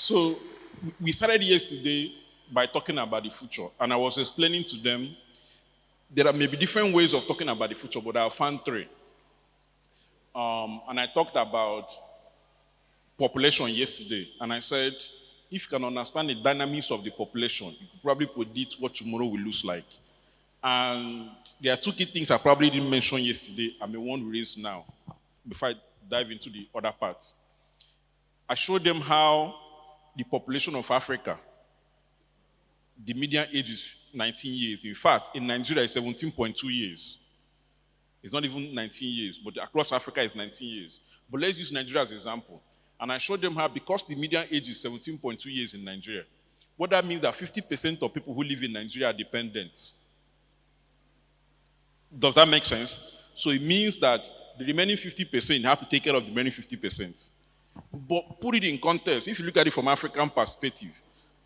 So we started yesterday by talking about the future, and I was explaining to them there are maybe different ways of talking about the future, but I found three. And I talked about population yesterday, and I said, if you can understand the dynamics of the population, you could probably predict what tomorrow will look like. And there are two key things I probably didn't mention yesterday, I may want to raise now before I dive into the other parts. I showed them how the population of Africa, the median age is 19 years. In fact, in Nigeria, it's 17.2 years. It's not even 19 years, but across Africa, it's 19 years. But let's use Nigeria as an example. And I showed them how, because the median age is 17.2 years in Nigeria, what that means that 50% of people who live in Nigeria are dependent. Does that make sense? So it means that the remaining 50% have to take care of the remaining 50%. But put it in context, if you look at it from African perspective,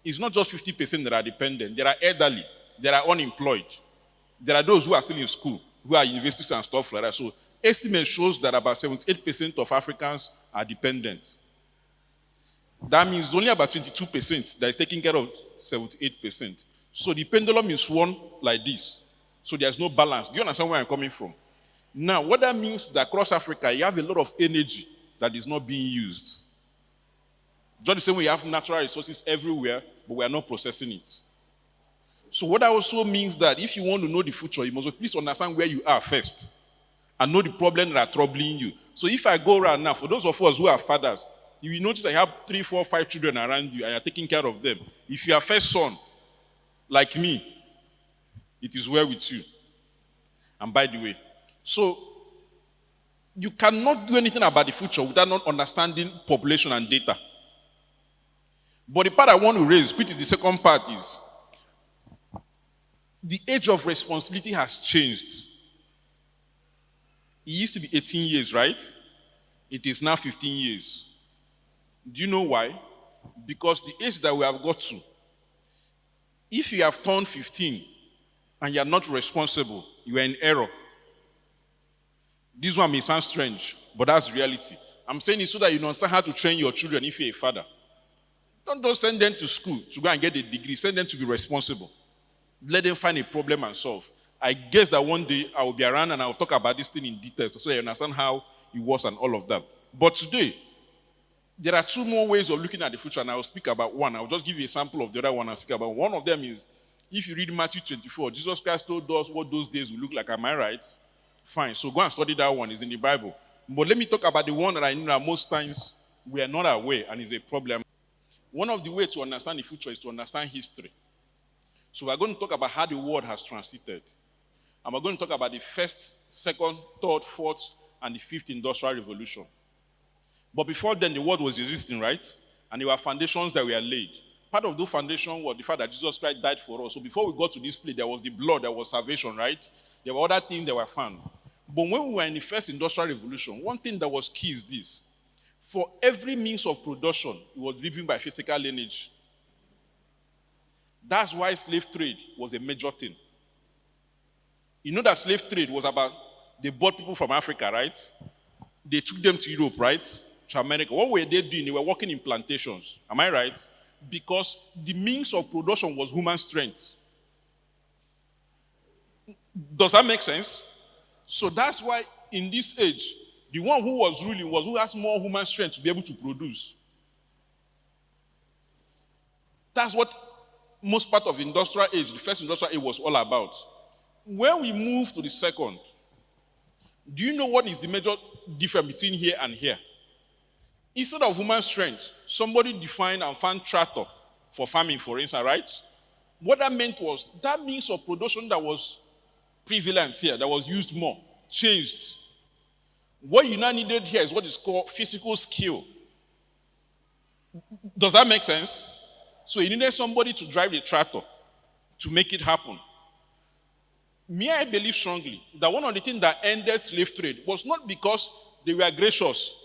it's not just 50% that are dependent. There are elderly, there are unemployed, there are those who are still in school, who are universities and stuff like that. So estimate shows that about 78% of Africans are dependent. That means only about 22% that is taking care of 78%. So the pendulum is swung like this. So there's no balance. Do you understand where I'm coming from? Now, what that means that across Africa, you have a lot of energy that is not being used. Just the same way you have natural resources everywhere, but we are not processing it. So what that also means that if you want to know the future, you must at least understand where you are first and know the problems that are troubling you. So if I go around now, for those of us who are fathers, you will notice I have 3, 4, 5 children around you and you're taking care of them. If you are first son, like me, it is well with you. And by the way, so you cannot do anything about the future without not understanding population and data. But the part I want to raise, which is the second part, is the age of responsibility has changed. It used to be 18 years, right? It is now 15 years. Do you know why? Because the age that we have got to, if you have turned 15 and you are not responsible, you are in error. This one may sound strange, but that's reality. I'm saying it so that you understand how to train your children if you're a father. Don't just send them to school to go and get a degree. Send them to be responsible. Let them find a problem and solve. I guess that one day I will be around and I will talk about this thing in detail so you understand how it was and all of that. But today, there are two more ways of looking at the future, and I will speak about one. I will just give you a sample of the other one I'll speak about. One of them is, if you read Matthew 24, Jesus Christ told us what those days will look like. Am I right? Fine. So go and study that one. It's in the Bible. But let me talk about the one that I know that most times we are not aware and is a problem. One of the ways to understand the future is to understand history. So we're going to talk about how the world has transited. And we're going to talk about the first, second, third, fourth, and the fifth industrial revolution. But before then, the world was existing, right? And there were foundations that were laid. Part of those foundations was the fact that Jesus Christ died for us. So before we got to this place, there was the blood, there was salvation, right? There were other things that were found. But when we were in the first industrial revolution, one thing that was key is this. For every means of production, it was driven by physical energy. That's why slave trade was a major thing. You know that slave trade was about, they bought people from Africa, right? They took them to Europe, right? To America. What were they doing? They were working in plantations. Am I right? Because the means of production was human strength. Does that make sense? So that's why in this age, the one who was ruling was who has more human strength to be able to produce. That's what most part of industrial age, the first industrial age, was all about. When we move to the second, do you know what is the major difference between here and here? Instead of human strength, somebody defined and found tractor for farming, for instance, right? What that meant was that means of production that was prevalent here, that was used more, changed. What you now needed here is what is called physical skill. Does that make sense? So you needed somebody to drive the tractor to make it happen. Me, I believe strongly that one of the things that ended slave trade was not because they were gracious,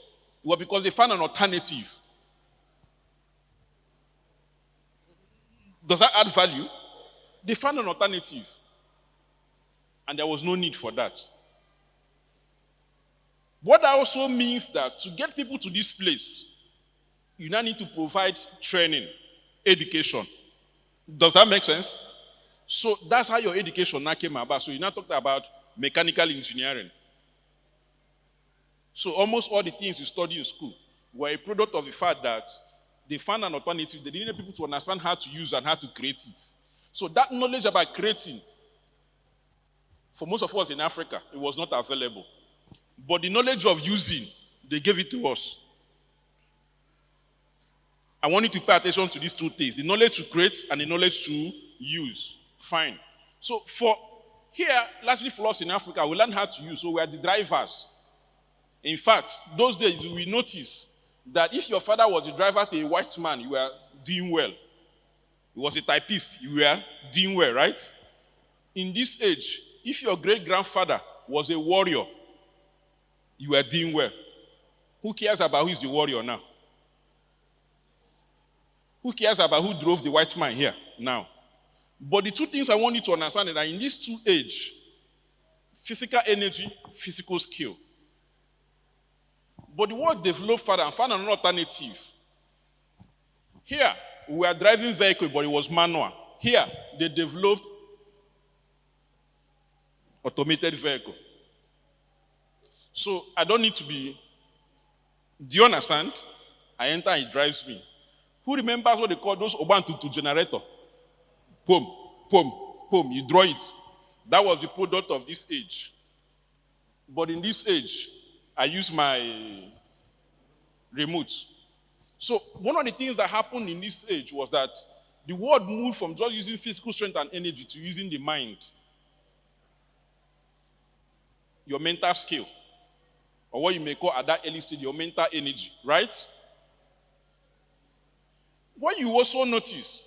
it was because they found an alternative. Does that add value? They found an alternative. And there was no need for that. What that also means that to get people to this place, You now need to provide training, education. Does that make sense? So that's how your education now came about. So you now talked about mechanical engineering. So almost all the things you study in school were a product of the fact that they found an alternative. They needed people to understand how to use and how to create it. So that knowledge about creating, for most of us in Africa, it was not available. But the knowledge of using, they gave it to us. I want you to pay attention to these two things, the knowledge to create and the knowledge to use. Fine. So for here, largely for us in Africa, we learn how to use, so we are the drivers. In fact, those days we notice that if your father was the driver to a white man, you were doing well. He was a typist, you were doing well, right? In this age, if your great-grandfather was a warrior, you were doing well. Who cares about who is the warrior now? Who cares about who drove the white man here now? But the two things I want you to understand is that in this two age, physical energy, physical skill. But the world developed further and found an alternative. Here, we were driving vehicle, but it was manual. Here, they developed automated vehicle. So I don't need to be. Do you understand? I enter, it drives me. Who remembers what they call those Obantutu generator? Boom, boom, boom. You draw it. That was the product of this age. But in this age, I use my remote. So one of the things that happened in this age was that the world moved from just using physical strength and energy to using the mind. Your mental skill. Or what you may call at that early stage, your mental energy, right? What you also notice,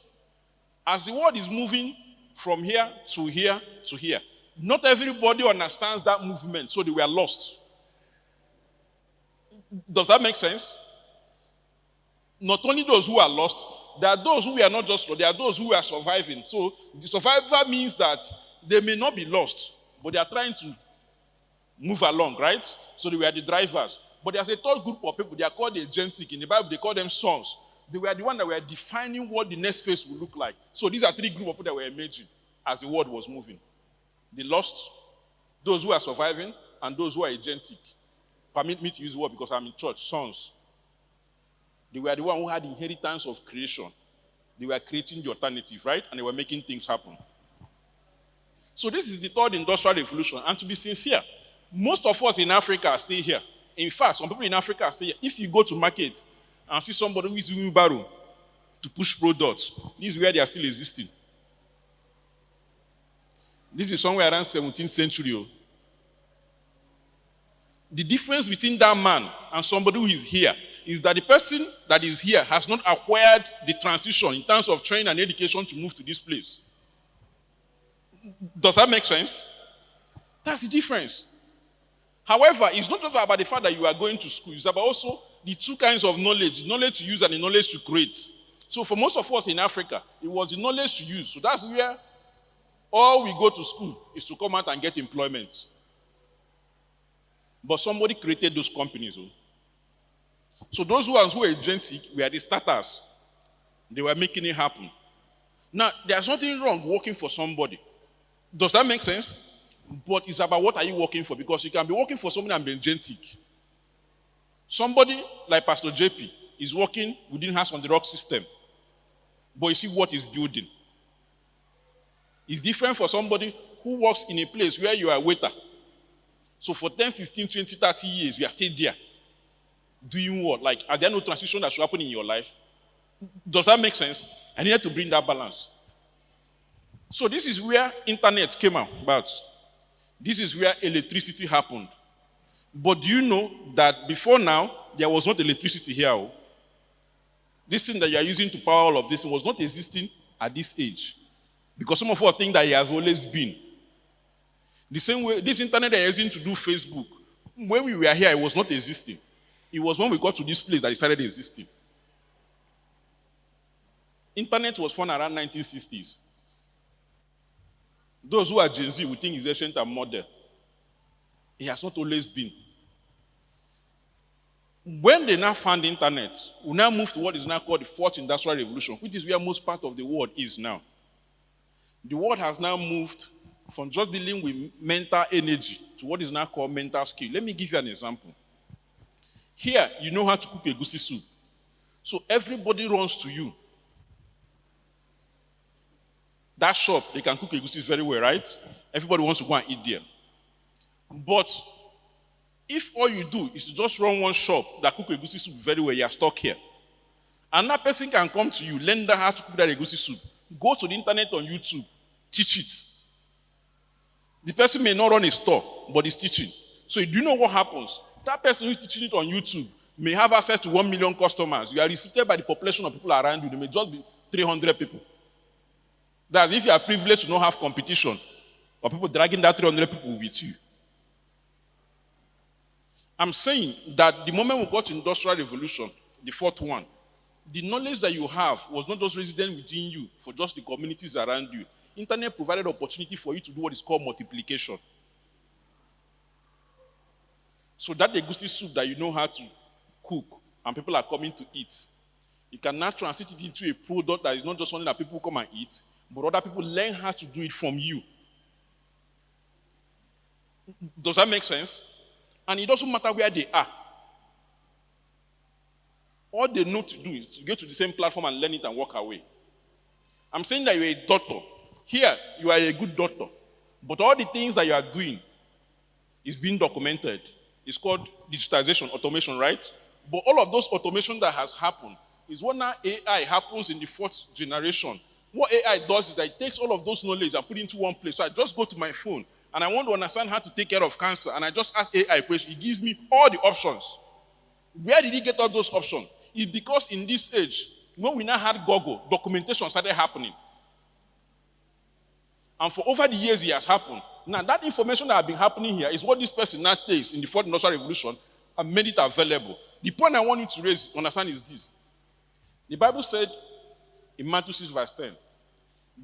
as the world is moving from here to here to here, not everybody understands that movement, so they were lost. Does that make sense? Not only those who are lost, there are those who are not just lost, there are those who are surviving. So the survivor means that they may not be lost, but they are trying to move along, right? So they were the drivers. But there's a third group of people, they are called the agentic. In the Bible, they call them sons. They were the ones that were defining what the next phase will look like. So these are three groups of people that were emerging as the world was moving. The lost, those who are surviving, and those who are agentic. Permit me to use the word because I'm in church, sons. They were the ones who had the inheritance of creation. They were creating the alternative, right? And they were making things happen. So this is the third industrial revolution. And to be sincere, most of us in Africa are still here. In fact, some people in Africa are still here. If you go to market and see somebody who is using wheelbarrow to push products, this is where they are still existing. This is somewhere around 17th century. The difference between that man and somebody who is here is that the person that is here has not acquired the transition in terms of training and education to move to this place. Does that make sense? That's the difference. However, it's not just about the fact that you are going to school. It's about also the two kinds of knowledge, the knowledge to use and the knowledge to create. So for most of us in Africa, it was the knowledge to use. So that's where all we go to school is to come out and get employment. But somebody created those companies. So those who were agentic were the starters. They were making it happen. Now, there's nothing wrong working for somebody. Does that make sense? But it's about what are you working for? Because you can be working for somebody and be agentic. Somebody like Pastor JP is working within House on the Rock system. But you see what he's building. It's different for somebody who works in a place where you are a waiter. So for 10, 15, 20, 30 years, you are still there. Doing what? Like, are there no transition that should happen in your life? Does that make sense? I needed to bring that balance. So this is where internet came about. This is where electricity happened. But do you know that before now, there was not electricity here? This thing that you are using to power all of this was not existing at this age. Because some of us think that it has always been. The same way, this internet that you're using to do Facebook, when we were here, it was not existing. It was when we got to this place that it started existing. Internet was found around 1960s. Those who are Gen Z will think it's ancient and modern. It has not always been. When they now found the internet, we now move to what is now called the fourth industrial revolution, which is where most part of the world is now. The world has now moved from just dealing with mental energy to what is now called mental skill. Let me give you an example. Here, you know how to cook a goosey soup. So everybody runs to you. That shop, they can cook a goosey very well, right? Everybody wants to go and eat there. But if all you do is to just run one shop that cook a goosey soup very well, you are stuck here. Another person can come to you, learn how to cook that egusi soup. Go to the internet on YouTube, teach it. The person may not run a store, but he's teaching. So do you know what happens? That person who's teaching it on YouTube may have access to 1 million customers. You are restricted by the population of people around you. There may just be 300 people. That's if you are privileged to not have competition, or people dragging that 300 people with you. I'm saying that the moment we got to Industrial Revolution, the fourth one, the knowledge that you have was not just resident within you for just the communities around you. Internet provided opportunity for you to do what is called multiplication. So that egusi soup that you know how to cook and people are coming to eat, you can now transit it into a product that is not just something that people come and eat, but other people learn how to do it from you. Does that make sense? And it doesn't matter where they are. All they know to do is to go to the same platform and learn it and walk away. I'm saying that you're a doctor. Here, you are a good doctor. But all the things that you are doing is being documented. It's called digitization, automation, right? But all of those automation that has happened is what now AI happens in the fourth generation. What AI does is that it takes all of those knowledge and put it into one place. So I just go to my phone and I want to understand how to take care of cancer. And I just ask AI a question. It gives me all the options. Where did he get all those options? It's because in this age, when we now had Google, documentation started happening. And for over the years it has happened. Now that information that has been happening here is what this person now takes in the fourth industrial revolution and made it available. The point I want you to understand is this. The Bible said in Matthew 6 verse 10,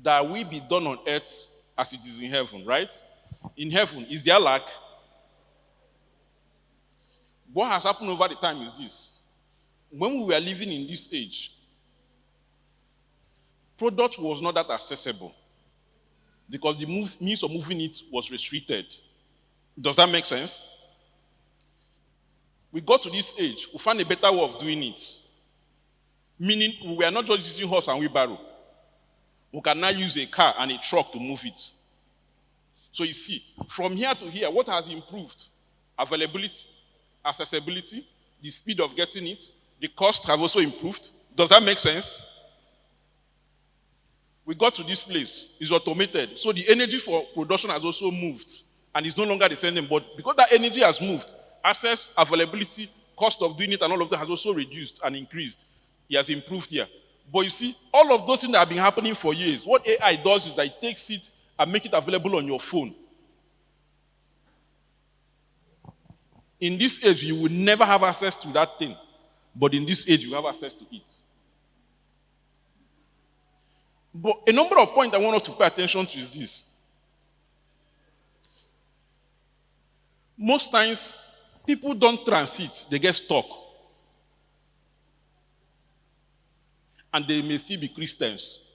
that we be done on earth as it is in heaven, right? In heaven, is there lack? What has happened over the time is this. When we were living in this age, product was not that accessible because the means of moving it was restricted. Does that make sense? We got to this age, we found a better way of doing it. Meaning, we are not just using horse and wheelbarrow. We can now use a car and a truck to move it. So you see, from here to here, what has improved? Availability, accessibility, the speed of getting it, the cost have also improved. Does that make sense? We got to this place, it's automated. So the energy for production has also moved. And it's no longer the same thing. But because that energy has moved, access, availability, cost of doing it, and all of that has also reduced and increased. It has improved here. But you see, all of those things that have been happening for years, what AI does is that it takes it and makes it available on your phone. In this age, you will never have access to that thing. But in this age, you have access to it. But a number of points I want us to pay attention to is this. Most times, people don't transit, they get stuck. And they may still be Christians.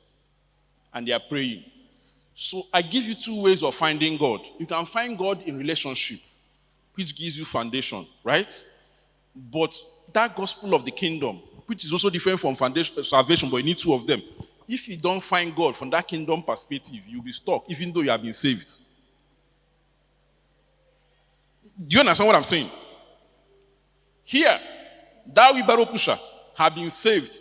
And they are praying. So I give you two ways of finding God. You can find God in relationship, which gives you foundation, right? But that gospel of the kingdom, which is also different from salvation, but you need two of them. If you don't find God from that kingdom perspective, you'll be stuck, even though you have been saved. Do you understand what I'm saying? Here, that wheelbarrow pusher have been saved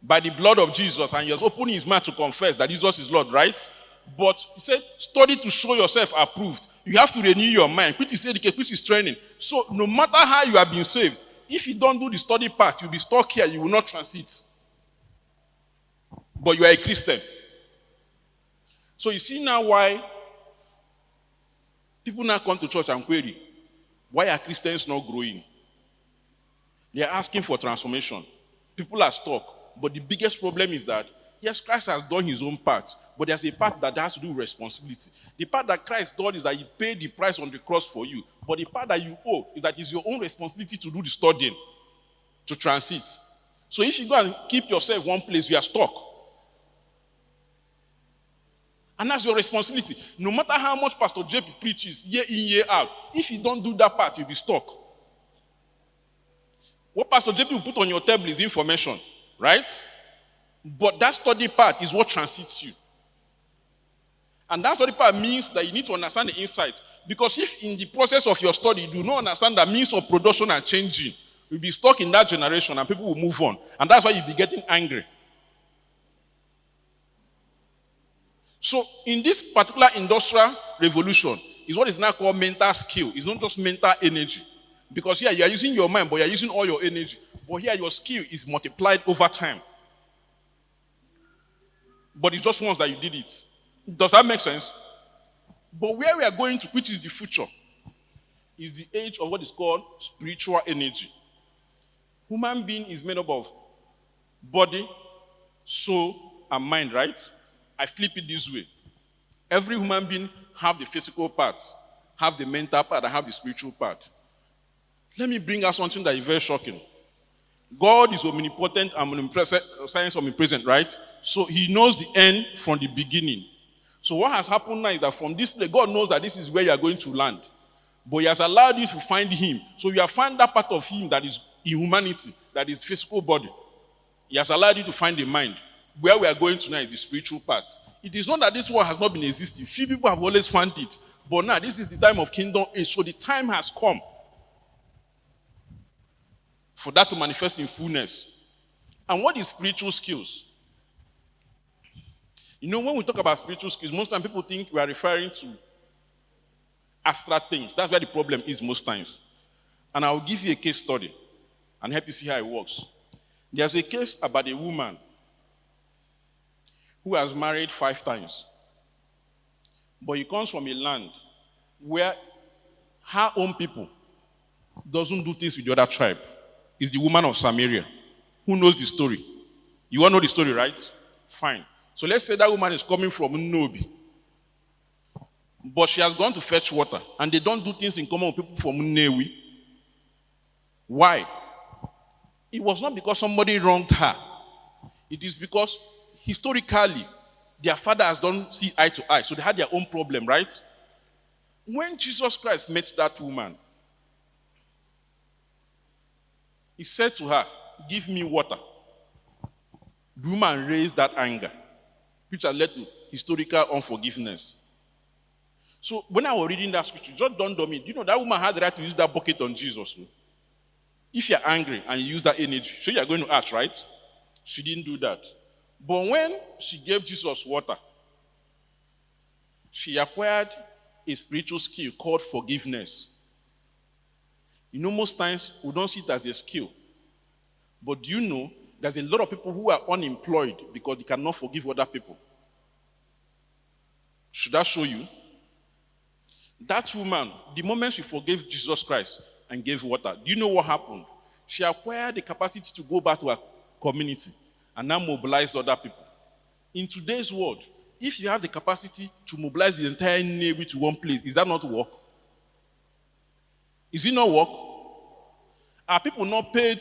by the blood of Jesus, and he has opened his mouth to confess that Jesus is Lord, right? But he said, study to show yourself approved. You have to renew your mind, which is education, which is training. So no matter how you have been saved, if you don't do the study part, you'll be stuck here, you will not transit. But you are a Christian. So you see now why people now come to church and query, why are Christians not growing? They are asking for transformation. People are stuck. But the biggest problem is that, yes, Christ has done his own part, but but there's a part that has to do with responsibility. The part that Christ did is that he paid the price on the cross for you. But the part that you owe is that it's your own responsibility to do the studying, to transit. So if you go and keep yourself one place, you are stuck. And that's your responsibility. No matter how much Pastor JP preaches year in, year out, if you don't do that part, you'll be stuck. What Pastor JP will put on your table is information, right? But that study part is what transits you. And that study part means that you need to understand the insight. Because if in the process of your study, you do not understand that means of production are changing, you'll be stuck in that generation and people will move on. And that's why you'll be getting angry. So in this particular industrial revolution, is what is now called mental skill. It's not just mental energy. Because here you are using your mind, but you are using all your energy. But here your skill is multiplied over time. But it's just once that you did it. Does that make sense? But where we are going to, which is the future, is the age of what is called spiritual energy. Human being is made up of body, soul, and mind, right? I flip it this way. Every human being have the physical part, have the mental part, and have the spiritual part. Let me bring out something that is very shocking. God is omnipotent and omnipresent, science omnipresent, right? So he knows the end from the beginning. So what has happened now is that from this place, God knows that this is where you are going to land. But he has allowed you to find him. So you have found that part of him that is in humanity, that is physical body. He has allowed you to find the mind. Where we are going to now is the spiritual part. It is not that this world has not been existing. Few people have always found it. But now this is the time of kingdom age. So the time has come for that to manifest in fullness. And what is spiritual skills? You know, when we talk about spiritual skills, most times people think we are referring to abstract things. That's where the problem is most times. And I'll give you a case study and help you see how it works. There's a case about a woman who has married 5 times. But he comes from a land where her own people doesn't do things with the other tribe. It's the woman of Samaria. Who knows the story? You all know the story, right? Fine. So let's say that woman is coming from Nobi. But she has gone to fetch water. And they don't do things in common with people from Newi. Why? It was not because somebody wronged her. It is because historically, their fathers don't see eye to eye. So they had their own problem, right? When Jesus Christ met that woman, he said to her, "Give me water." The woman raised that anger, which had led to historical unforgiveness. So when I was reading that scripture, it just dawned on me, do you know that woman had the right to use that bucket on Jesus? No? If you're angry and you use that energy, so you're going to act, right? She didn't do that. But when she gave Jesus water, she acquired a spiritual skill called forgiveness. You know, most times we don't see it as a skill. But do you know there's a lot of people who are unemployed because they cannot forgive other people? Should I show you? That woman, the moment she forgave Jesus Christ and gave water, do you know what happened? She acquired the capacity to go back to her community and now mobilize other people. In today's world, if you have the capacity to mobilize the entire neighborhood to one place, is that not work? Is it not work? Are people not paid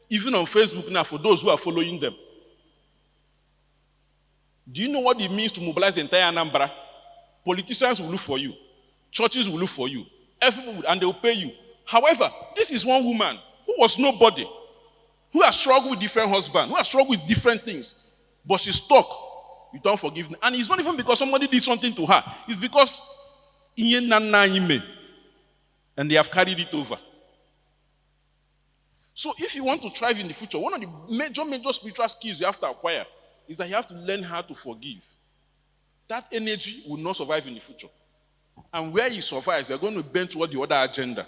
even on Facebook now for those who are following them? Do you know what it means to mobilize the entire Anambra? Politicians will look for you. Churches will look for you. Everyone will, and they will pay you. However, this is one woman who was nobody, who has struggled with different husbands, who has struggled with different things, but she's stuck with unforgiveness. And it's not even because somebody did something to her. It's because and they have carried it over. So if you want to thrive in the future, one of the major spiritual skills you have to acquire is that you have to learn how to forgive. That energy will not survive in the future. And where you survive, you're going to bend toward the other agenda.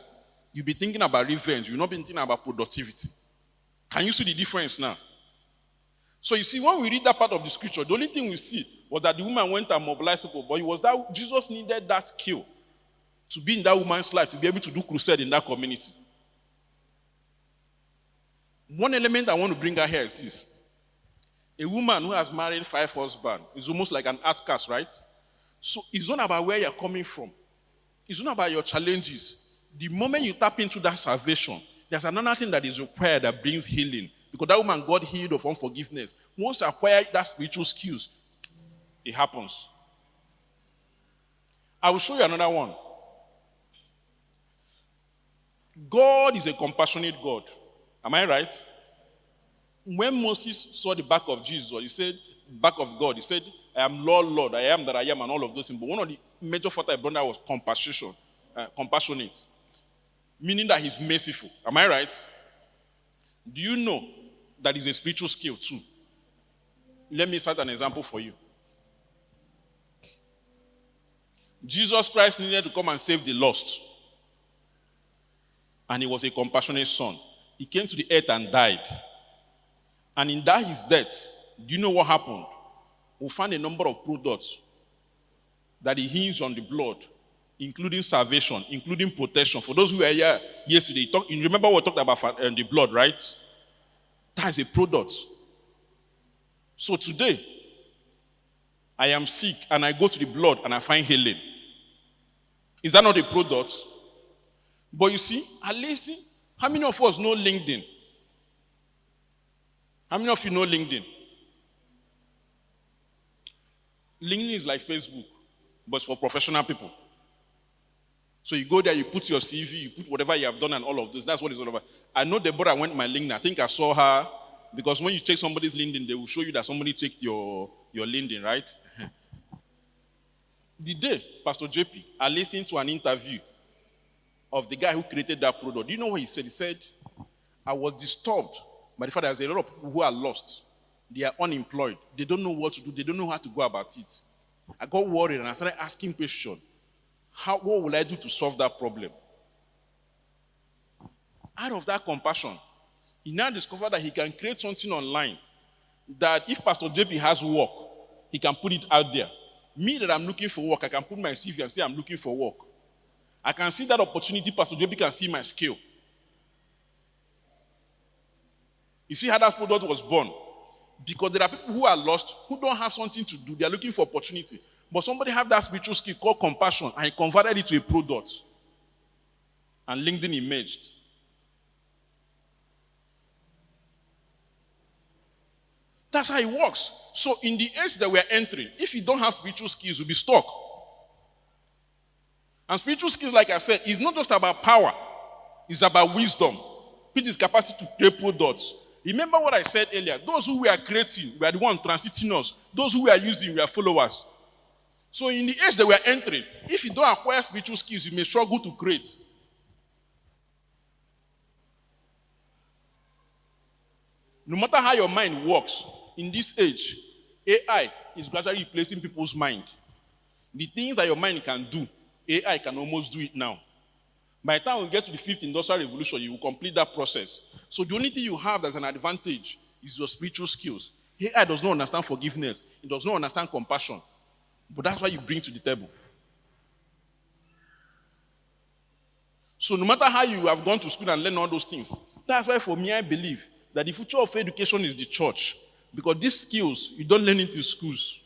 You'll be thinking about revenge. You'll not be thinking about productivity. Can you see the difference now? So you see, when we read that part of the scripture, the only thing we see was that the woman went and mobilized people, but it was that Jesus needed that skill to be in that woman's life, to be able to do crusade in that community. One element I want to bring out here is this. A woman who has married 5 husbands is almost like an outcast, right? So it's not about where you're coming from. It's not about your challenges. The moment you tap into that salvation, there's another thing that is required that brings healing. Because that woman got healed of unforgiveness. Once you acquire that spiritual skills, it happens. I will show you another one. God is a compassionate God. Am I right? When Moses saw the back of Jesus, or he said, back of God, he said, I am Lord, Lord, I am that I am, and all of those things. But one of the major factors I brought down was compassionate, meaning that he's merciful. Am I right? Do you know that is a spiritual skill too? Let me cite an example for you. Jesus Christ needed to come and save the lost. And he was a compassionate son. He came to the earth and died. And in that his death, do you know what happened? We found a number of products that he hinged on the blood, including salvation, including protection. For those who were here yesterday, you remember what we talked about the blood, right? That is a product. So today, I am sick and I go to the blood and I find healing. Is that not a product? But you see, at least, how many of us know LinkedIn? How many of you know LinkedIn? LinkedIn is like Facebook, but it's for professional people. So you go there, you put your CV, you put whatever you have done and all of this. That's what it's all about. I know Deborah went to my LinkedIn. I think I saw her, because when you check somebody's LinkedIn, they will show you that somebody checked your LinkedIn, right? The day Pastor JP, I listened to an interview of the guy who created that product. Do you know what he said? He said, I was disturbed by the fact that there's a lot of people who are lost. They are unemployed. They don't know what to do. They don't know how to go about it. I got worried and I started asking questions. What will I do to solve that problem? Out of that compassion, he now discovered that he can create something online that if Pastor JP has work, he can put it out there. Me that I'm looking for work, I can put my CV and say I'm looking for work. I can see that opportunity, Pastor JP can see my skill. You see how that product was born? Because there are people who are lost, who don't have something to do. They are looking for opportunity. But somebody have that spiritual skill called compassion, and he converted it to a product. And LinkedIn emerged. That's how it works. So in the age that we're entering, if you don't have spiritual skills, you'll be stuck. And spiritual skills, like I said, is not just about power. It's about wisdom, which is capacity to create products. Remember what I said earlier. Those who we are creating, we are the ones transiting us. Those who we are using, we are followers. So in the age that we are entering, if you don't acquire spiritual skills, you may struggle to create. No matter how your mind works, in this age, AI is gradually replacing people's mind. The things that your mind can do, AI can almost do it now. By the time we get to the 5th industrial revolution, you will complete that process. So the only thing you have as an advantage is your spiritual skills. AI does not understand forgiveness. It does not understand compassion. But that's what you bring to the table. So no matter how you have gone to school and learned all those things, that's why for me I believe that the future of education is the church. Because these skills, you don't learn it in schools.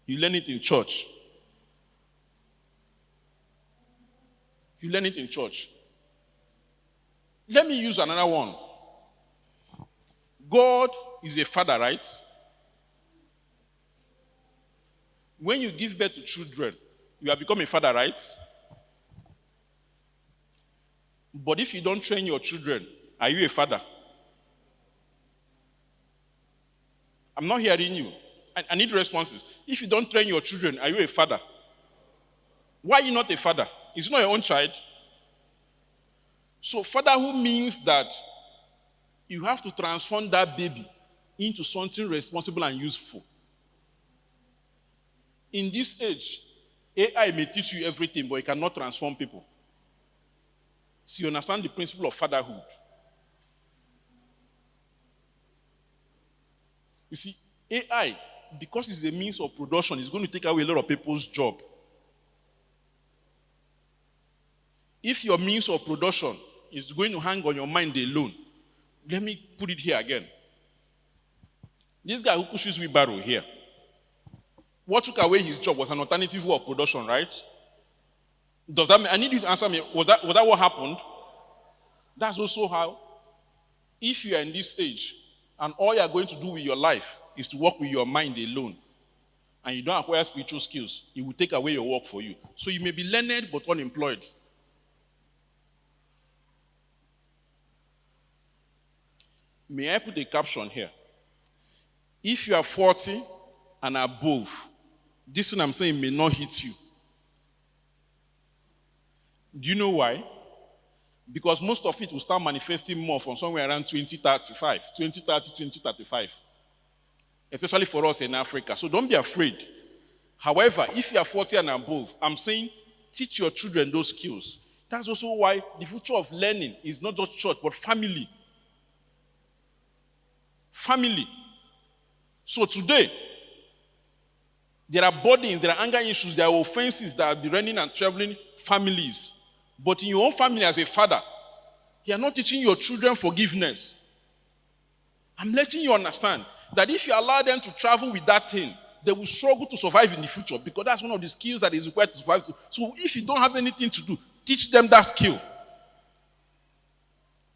You learn it in church. You learn it in church. Let me use another one. God is a father, right? When you give birth to children, you have become a father, right? But if you don't train your children, are you a father? I'm not hearing you. I need responses. If you don't train your children, are you a father? Why are you not a father? It's not your own child. So fatherhood means that you have to transform that baby into something responsible and useful. In this age, AI may teach you everything, but it cannot transform people. So you understand the principle of fatherhood. You see, AI, because it's a means of production, is going to take away a lot of people's job. If your means of production is going to hang on your mind alone, let me put it here again. This guy who pushes wheelbarrow here, what took away his job was an alternative way of production, right? Does that mean, I need you to answer me, was that what happened? That's also how, if you are in this age, and all you are going to do with your life is to work with your mind alone, and you don't acquire spiritual skills, it will take away your work for you. So you may be learned but unemployed. May I put a caption here? If you are 40 and above, this one I'm saying may not hit you. Do you know why? Because most of it will start manifesting more from somewhere around 2035, 2030, 2035. Especially for us in Africa. So don't be afraid. However, if you are 40 and above, I'm saying teach your children those skills. That's also why the future of learning is not just church, but family. Family. So today, there are burdens, there are anger issues, there are offenses that are running and troubling families. But in your own family as a father, you are not teaching your children forgiveness. I'm letting you understand that if you allow them to travel with that thing, they will struggle to survive in the future because that's one of the skills that is required to survive. So if you don't have anything to do, teach them that skill.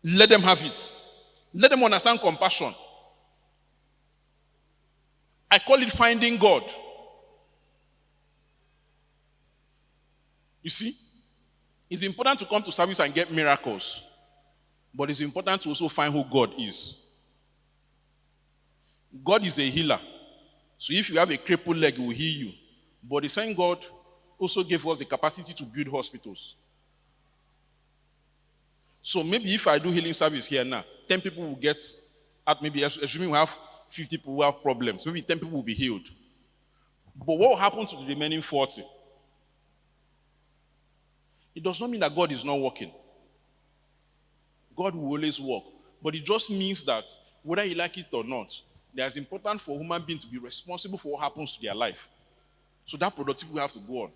Let them have it. Let them understand compassion. I call it finding God. You see, it's important to come to service and get miracles, but it's important to also find who God is. God is a healer. So if you have a crippled leg, he will heal you. But the same God also gave us the capacity to build hospitals. So maybe if I do healing service here now, 10 people will get, at maybe assuming we have 50 people who have problems, maybe 10 people will be healed. But what will happen to the remaining 40? It does not mean that God is not working. God will always work. But it just means that whether you like it or not, it's important for human beings to be responsible for what happens to their life. So that productivity will have to go on.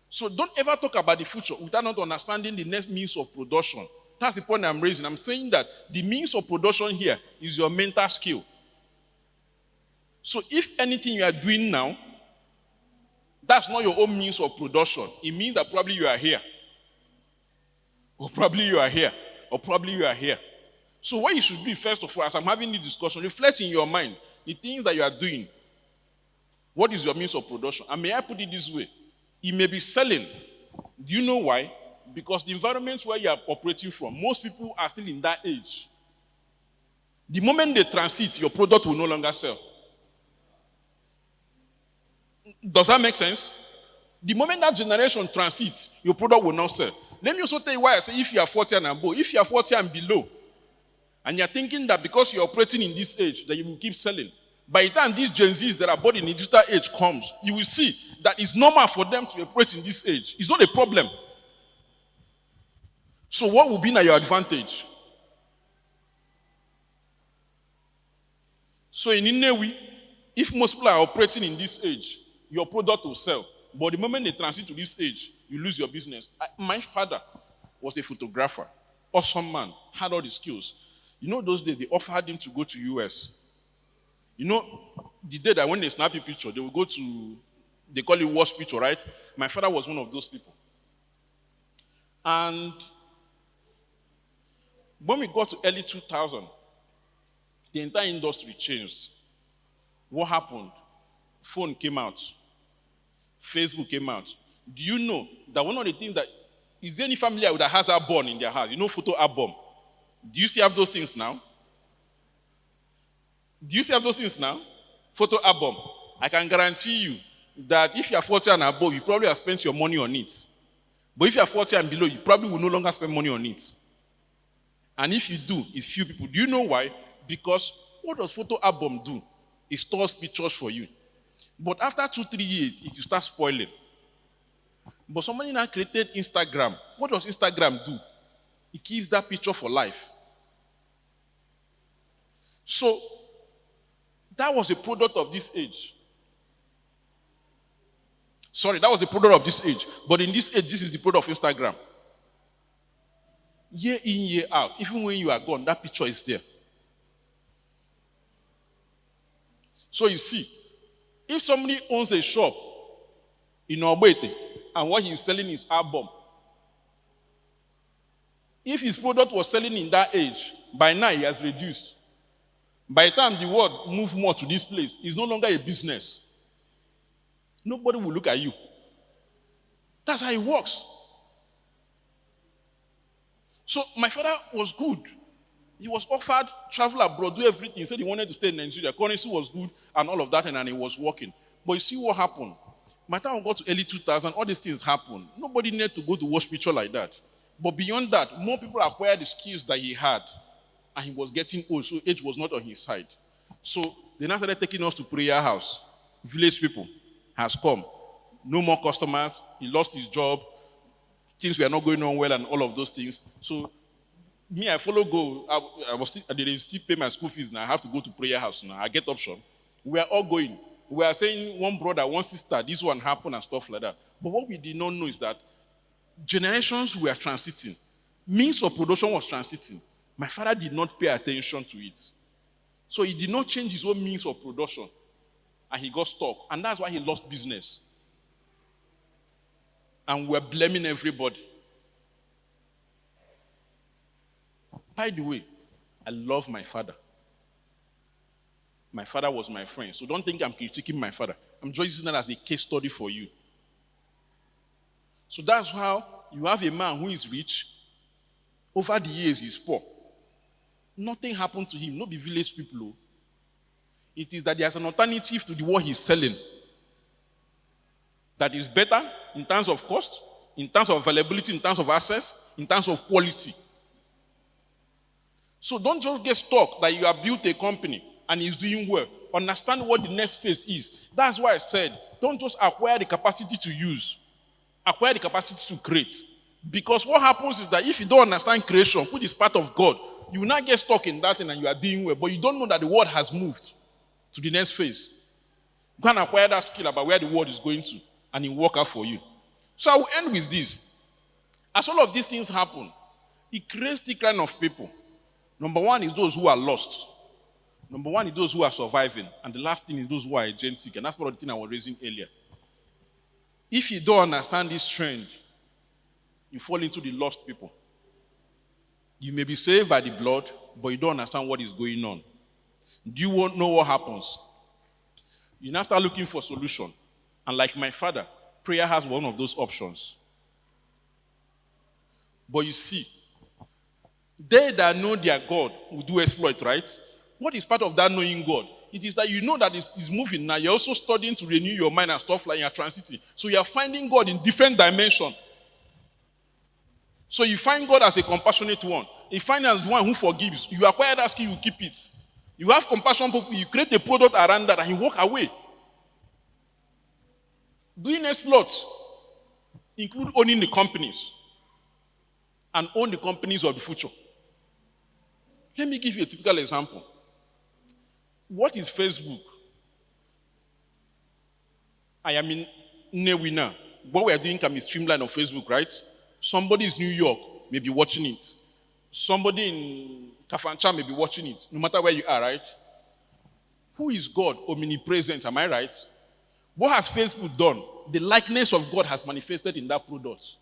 So don't ever talk about the future without not understanding the next means of production. That's the point I'm raising. I'm saying that the means of production here is your mental skill. So if anything you are doing now, that's not your own means of production. It means that probably you are here. Or probably you are here. Or probably you are here. So what you should do, first of all, as I'm having this discussion, reflect in your mind the things that you are doing. What is your means of production? And may I put it this way? It may be selling. Do you know why? Because the environment where you are operating from, most people are still in that age. The moment they transit, your product will no longer sell. Does that make sense? The moment that generation transits, your product will not sell. Let me also tell you why I say if you are 40 and above, if you are 40 and below, and you're thinking that because you're operating in this age, that you will keep selling. By the time these Gen Zs that are born in the digital age comes, you will see that it's normal for them to operate in this age. It's not a problem. So what will be at your advantage? So in Inewi, if most people are operating in this age, your product will sell. But the moment they transit to this age, you lose your business. My father was a photographer, awesome man, had all the skills. You know those days they offered him to go to US. You know, the day that when they snap a picture, they will go to, they call it wash picture, right? My father was one of those people. And when we got to early 2000, the entire industry changed. What happened? Phone came out. Facebook came out. Do you know that one of the things that, is there any family that has album in their house? You know, photo album. Do you still have those things now? Do you still have those things now? Photo album. I can guarantee you that if you are 40 and above, you probably have spent your money on it. But if you are 40 and below, you probably will no longer spend money on it. And if you do, it's few people. Do you know why? Because what does photo album do? It stores pictures for you. But after 2-3 years, it will start spoiling. But somebody now created Instagram. What does Instagram do? It keeps that picture for life. So, that was a product of this age. Sorry, that was the product of this age. But in this age, this is the product of Instagram. Year in, year out, even when you are gone, that picture is there. So you see, if somebody owns a shop in Ogbete and what he's selling is album, if his product was selling in that age, by now he has reduced. By the time the world move more to this place, it's no longer a business. Nobody will look at you. That's how it works. So my father was good. He was offered travel abroad, do everything. He said he wanted to stay in Nigeria. Currency was good and all of that, and he was working. But you see what happened? By the time we got to early 2000, all these things happened. Nobody needed to go to watch picture like that. But beyond that, more people acquired the skills that he had. And he was getting old, so age was not on his side. So they now started taking us to prayer house. Village people has come. No more customers. He lost his job. Things were not going on well and all of those things. So me, I follow go. They still pay my school fees now. I have to go to prayer house now. I get option. We are all going. We are saying one brother, one sister, this one happened and stuff like that. But what we did not know is that generations were transiting. Means of production was transiting. My father did not pay attention to it. So he did not change his own means of production. And he got stuck. And that's why he lost business. And we're blaming everybody. By the way, I love my father. My father was my friend. So don't think I'm critiquing my father. I'm just using that as a case study for you. So that's how you have a man who is rich. Over the years, he's poor. Nothing happened to him. Not the village people. It is that there's an alternative to the what he's selling. That is better in terms of cost, in terms of availability, in terms of access, in terms of quality. So don't just get stuck that you have built a company and it's doing well. Understand what the next phase is. That's why I said, don't just acquire the capacity to use. Acquire the capacity to create. Because what happens is that if you don't understand creation, which is part of God, you will not get stuck in that thing and you are doing well, but you don't know that the world has moved to the next phase. You can acquire that skill about where the world is going to, and it will work out for you. So I will end with this. As all of these things happen, it creates the kind of people. Number one is those who are lost. Number one is those who are surviving. And the last thing is those who are agentic. And that's part of the thing I was raising earlier. If you don't understand this trend, you fall into the lost people. You may be saved by the blood, but you don't understand what is going on. Do you want to know what happens? You now start looking for a solution. And like my father, prayer has one of those options. But you see, they that know their God will do exploit, right? What is part of that knowing God? It is that you know that it's moving now. You're also studying to renew your mind and stuff like you're transiting. So you're finding God in different dimensions. So you find God as a compassionate one. You find him as one who forgives. You acquire that skill, you keep it. You have compassion for people, you create a product around that and you walk away. Doing exploits include owning the companies and own the companies of the future. Let me give you a typical example. What is Facebook? I am in Newi now. What we are doing can be streamlined on Facebook, right? Somebody in New York may be watching it. Somebody in Kafancha may be watching it, no matter where you are, right? Who is God? Omnipresent, am I right? What has Facebook done? The likeness of God has manifested in that product.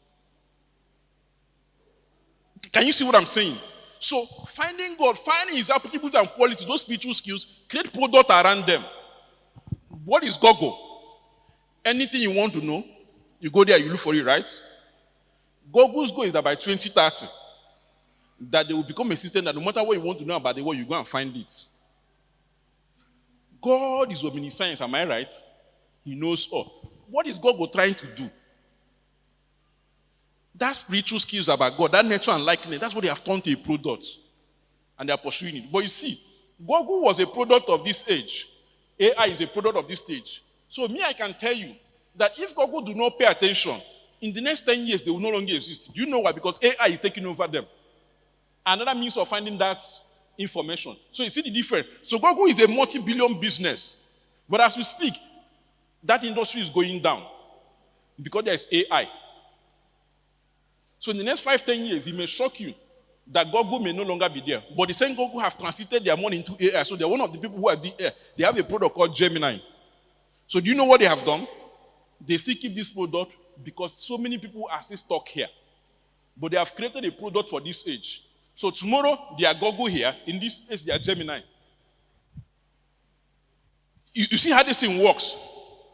Can you see what I'm saying? So, finding God, finding his attributes and qualities, those spiritual skills, create product around them. What is Google? Anything you want to know, you go there, you look for it, right? Google's goal is that by 2030, that they will become a system that no matter what you want to know about the world, you go and find it. God is omniscience, am I right? He knows all. What is Google trying to do? That spiritual skills about God, that nature and likeness, that's what they have turned to a product. And they are pursuing it. But you see, Google was a product of this age. AI is a product of this stage. So me, I can tell you that if Google do not pay attention, in the next 10 years, they will no longer exist. Do you know why? Because AI is taking over them. Another means of finding that information. So you see the difference. So Google is a multi-billion business. But as we speak, that industry is going down because there is AI. So in the next 5-10 years, it may shock you that Google may no longer be there. But the same Google have transited their money into AI. So they're one of the people who are the AI. They have a product called Gemini. So do you know what they have done? They still keep this product because so many people are still stuck here. But they have created a product for this age. So tomorrow, they are Google here. In this age, they are Gemini. You see how this thing works?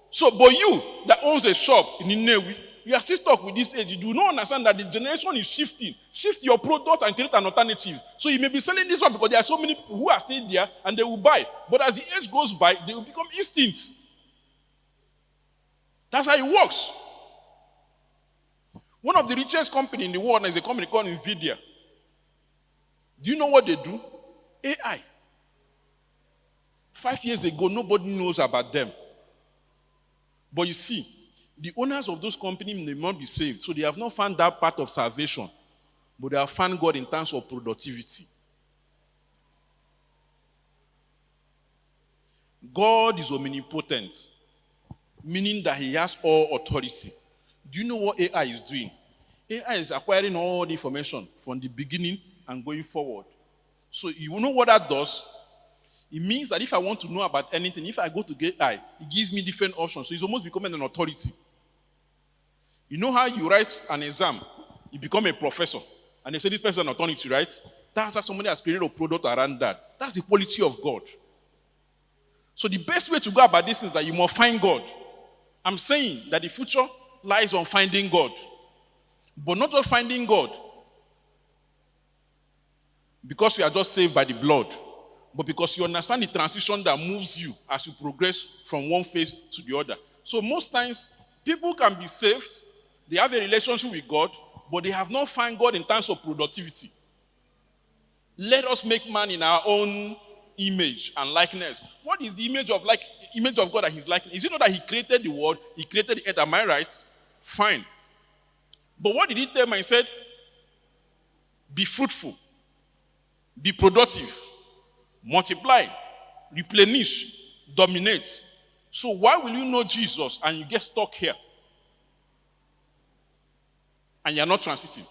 So, but you that owns a shop in Inewi, you are still stuck with this age. You do not understand that the generation is shifting. Shift your product and create an alternative. So you may be selling this one because there are so many people who are still there and they will buy. But as the age goes by, they will become instinct. That's how it works. One of the richest companies in the world is a company called NVIDIA. Do you know what they do? AI. 5 years ago, nobody knows about them. But you see, the owners of those companies may not be saved, so they have not found that part of salvation, but they have found God in terms of productivity. God is omnipotent, meaning that he has all authority. Do you know what AI is doing? AI is acquiring all the information from the beginning and going forward. So you know what that does? It means that if I want to know about anything, if I go to get AI, it gives me different options. So it's almost becoming an authority. You know how you write an exam, you become a professor, and they say this person is an authority, right? That's how somebody has created a product around that. That's the quality of God. So the best way to go about this is that you must find God. I'm saying that the future lies on finding God. But not just finding God, because you are just saved by the blood, but because you understand the transition that moves you as you progress from one phase to the other. So most times, people can be saved, they have a relationship with God, but they have not found God in terms of productivity. Let us make man in our own image and likeness. What is the image of God that he's liking? Is it not that he created the world, he created the earth? Am I right? Fine. But what did he tell me? He said, be fruitful, be productive, multiply, replenish, dominate. So why will you know Jesus and you get stuck here? And you're not transiting.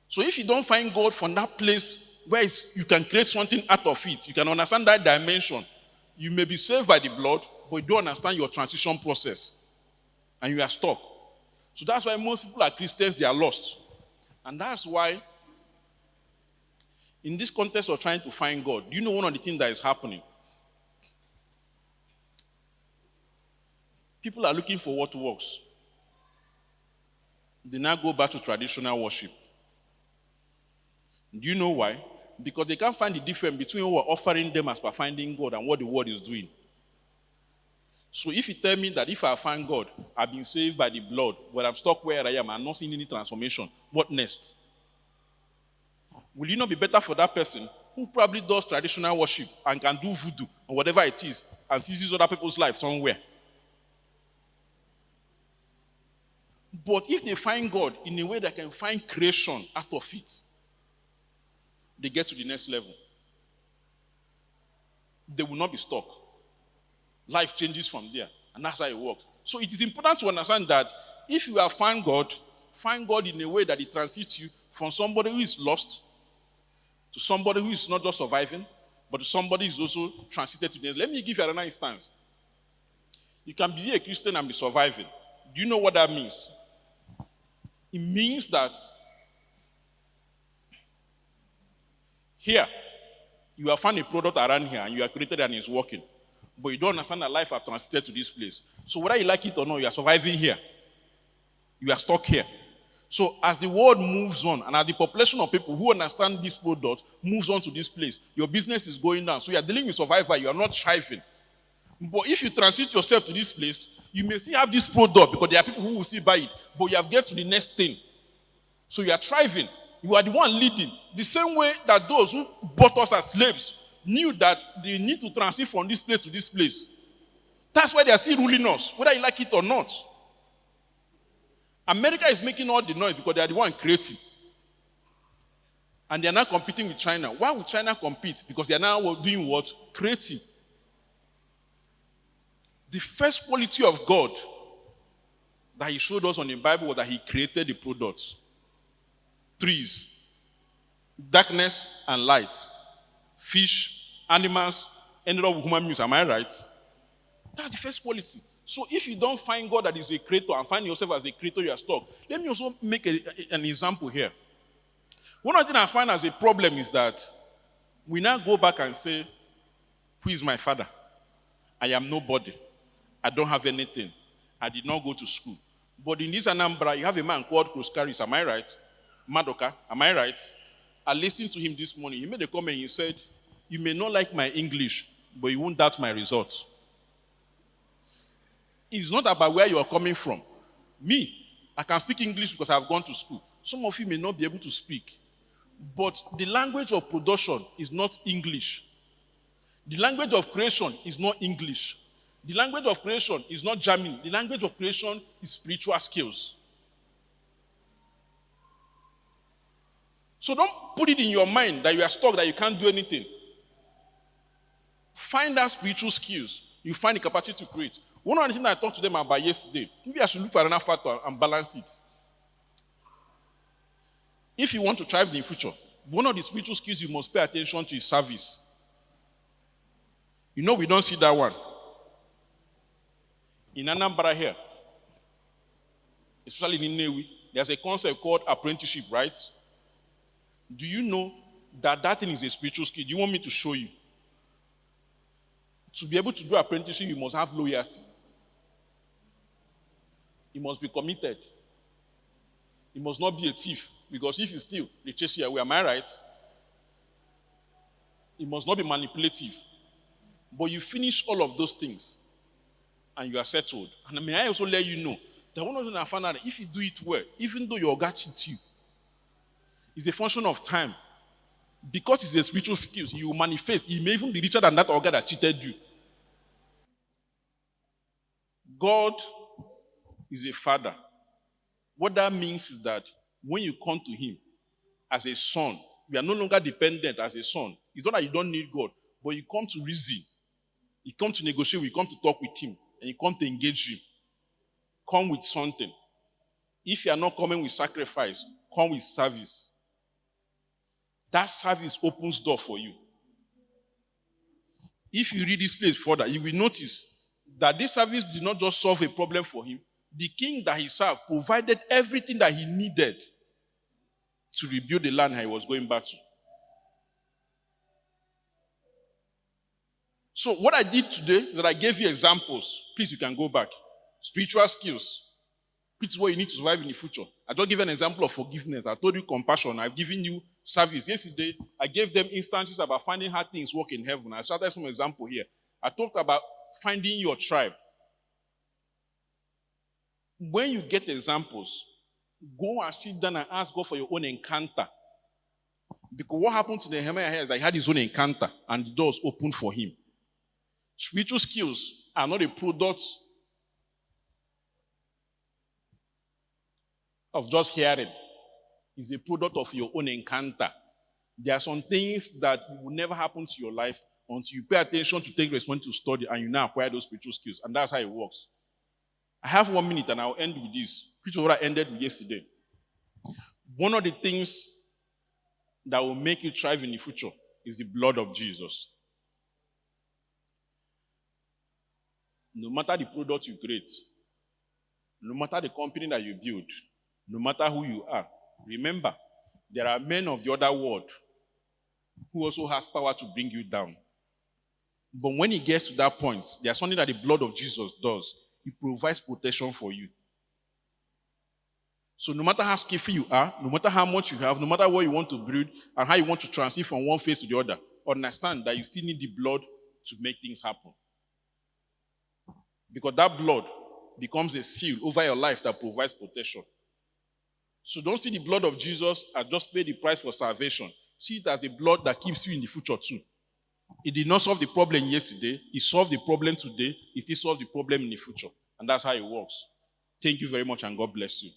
So if you don't find God from that place where you can create something out of it, you can understand that dimension, you may be saved by the blood, but you don't understand your transition process. And you are stuck. So that's why most people are Christians, they are lost. And that's why, in this context of trying to find God, do you know one of the things that is happening? People are looking for what works. They now go back to traditional worship. Do you know why? Because they can't find the difference between what we're offering them as per finding God and what the world is doing. So if you tell me that if I find God, I've been saved by the blood, but I'm stuck where I am, I'm not seeing any transformation, what next? Will it not be better for that person who probably does traditional worship and can do voodoo or whatever it is and sees other people's lives somewhere? But if they find God in a way that can find creation out of it, they get to the next level. They will not be stuck. Life changes from there, and that's how it works. So it is important to understand that if you have found God in a way that it transits you from somebody who is lost to somebody who is not just surviving, but to somebody who is also transited to the next. Let me give you another instance. You can be a Christian and be surviving. Do you know what that means? It means that here, you have found a product around here and you are created and it's working. But you don't understand that life has transited to this place. So whether you like it or not, you are surviving here. You are stuck here. So as the world moves on and as the population of people who understand this product moves on to this place, your business is going down. So you are dealing with survival, you are not thriving. But if you transit yourself to this place, you may still have this product because there are people who will still buy it. But you have get to the next thing. So you are thriving. You are the one leading. The same way that those who bought us as slaves knew that they need to transit from this place to this place. That's why they are still ruling us, whether you like it or not. America is making all the noise because they are the one creating. And they are now competing with China. Why would China compete? Because they are now doing what? Creating. The first quality of God that he showed us on the Bible was that he created the products. Trees, darkness and light, fish, animals, ended up with human beings. Am I right? That's the first quality. So if you don't find God that is a creator and find yourself as a creator, you are stuck. Let me also make an example here. One of the things I find as a problem is that we now go back and say, who is my father? I am nobody. I don't have anything. I did not go to school. But in this Anambra, you have a man called Kroskaris. Am I right? Madoka. Am I right? I listened to him this morning. He made a comment. He said, you may not like my English, but you won't doubt my results. It's not about where you are coming from. Me, I can speak English because I've gone to school. Some of you may not be able to speak. But the language of production is not English. The language of creation is not English. The language of creation is not German. The language of creation is spiritual skills. So don't put it in your mind that you are stuck, that you can't do anything. Find out spiritual skills. You find the capacity to create. One of the things I talked to them about yesterday, maybe I should look for another factor and balance it. If you want to thrive in the future, one of the spiritual skills you must pay attention to is service. You know, we don't see that one. In Anambra here, especially in Nnewi, there's a concept called apprenticeship, right? Do you know that that thing is a spiritual skill? Do you want me to show you? To be able to do apprenticeship, you must have loyalty. You must be committed. You must not be a thief, because if you steal, they chase you away. Am I right? You must not be manipulative. But you finish all of those things, and you are settled. And may I also let you know that one of the things I found out, if you do it well, even though your God cheats you, it's a function of time. Because it's a spiritual skills, you will manifest. You may even be richer than that organ that cheated you. God is a father. What that means is that when you come to him as a son, you are no longer dependent as a son. It's not that you don't need God, but you come to reason. You come to negotiate, you come to talk with him, and you come to engage him. Come with something. If you are not coming with sacrifice, come with service. That service opens door for you. If you read this place further, you will notice that this service did not just solve a problem for him. The king that he served provided everything that he needed to rebuild the land he was going back to. So what I did today is that I gave you examples. Please, you can go back. Spiritual skills. This is what you need to survive in the future. I just give an example of forgiveness. I told you compassion. I've given you service. Yesterday, I gave them instances about finding how things work in heaven. I started some example here. I talked about finding your tribe. When you get examples, go and sit down and ask God for your own encounter. Because what happened to Nehemiah here is that he had his own encounter and the doors opened for him. Spiritual skills are not a product of just hearing. It's a product of your own encounter. There are some things that will never happen to your life until you pay attention to take responsibility to study and you now acquire those spiritual skills. And that's how it works. I have 1 minute and I'll end with this, which is what I ended with yesterday. One of the things that will make you thrive in the future is the blood of Jesus. No matter the product you create, no matter the company that you build, no matter who you are, remember, there are men of the other world who also has power to bring you down. But when it gets to that point, there's something that the blood of Jesus does. It provides protection for you. So no matter how skillful you are, no matter how much you have, no matter what you want to build, and how you want to transit from one phase to the other, understand that you still need the blood to make things happen. Because that blood becomes a seal over your life that provides protection. So don't see the blood of Jesus as just pay the price for salvation. See it as the blood that keeps you in the future too. It did not solve the problem yesterday. It solved the problem today. It still solves the problem in the future. And that's how it works. Thank you very much and God bless you.